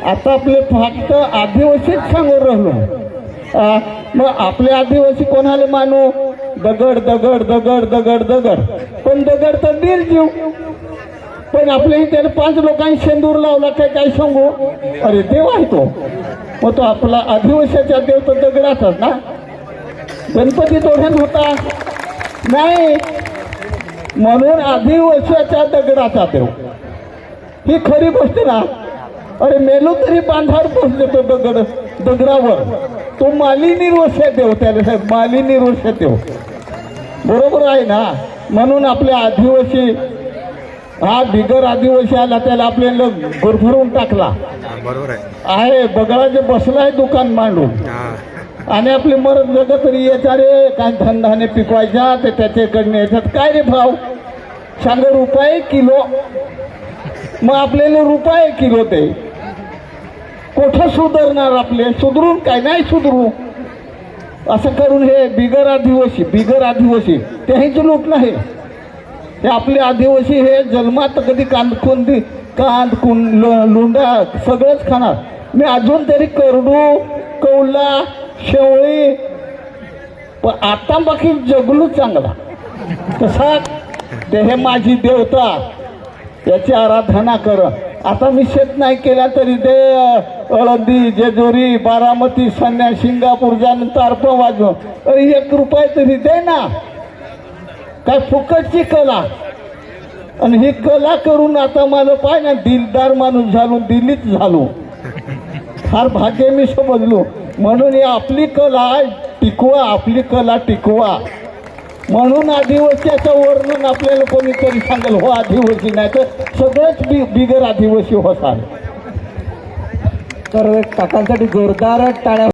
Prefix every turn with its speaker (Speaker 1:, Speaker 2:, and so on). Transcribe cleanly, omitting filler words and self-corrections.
Speaker 1: आता आपले फक्त आदिवासीच सांगून राहिलो. मग आपले आदिवासी कोणाला मानू? दगड दगड दगड दगड दगड. पण दगड तर निर्जीव. पण आपल्या त्याला 5 लोकांनी शेंदूर लावला काय सांगू? अरे देव आहे तो. मग तो आपला आदिवासीचा देव तर दगडाचाच ना. गणपती तोड्यात होता नाही, म्हणून आदिवासीच्या दगडाचा देव. ही खरी गोष्ट ना. अरे मेलो तरी बांधावर पोचले तो दगडावर. तो माली निर्वस्या देव, त्याला साहेब माली निर्वस्या देव. बरोबर आहे ना. म्हणून आपले आदिवासी हा बिगर आदिवासी आला त्याला आपल्याला भरभरून टाकला.
Speaker 2: बरोबर
Speaker 1: आहे बगळाचे बसलाय दुकान मांडून. आणि आपले मरत जगत तरी याच्या रे काय धनधाने पिकवायच्या ते त्याच्याकडनं याच्यात काय रे भाव सांग रुपये किलो. मग आपल्याला रुपये किलो ते कुठं सुधारणार? आपले सुधरून काय नाही सुधरू. असं करून हे बिगर आदिवासी त्याची लूट नाही. हे आपले आदिवासी हे जन्मात कधी कांद लुंडा सगळंच खाणार. मी अजून तरी करडू कौला शेवळी पण आता बाकी जगलू चांगला. तसा ते हे माझी देवता याची आराधना कर. आता मी शेत नाही केला तरी ते अळंदी जेजुरी बारामती सन्या सिंगापूर जाणं तारप वाजव. अरे 1 रुपये तरी दे ना. काय फुकटची कला. आणि ही कला करून आता मला पाय ना दिलदार माणूस झालो, दिल्लीत झालो. फार भाग्य मी समजलो. म्हणून ही आपली कला टिकवा, आपली कला टिकवा. म्हणून आदिवासीचं वर्णन आपल्याला कोणीतरी सांगेल हो आदिवासी नाही तर सगळंच बिगर आदिवासी होतात.
Speaker 3: तर काकांसाठी जोरदार टाळ्या.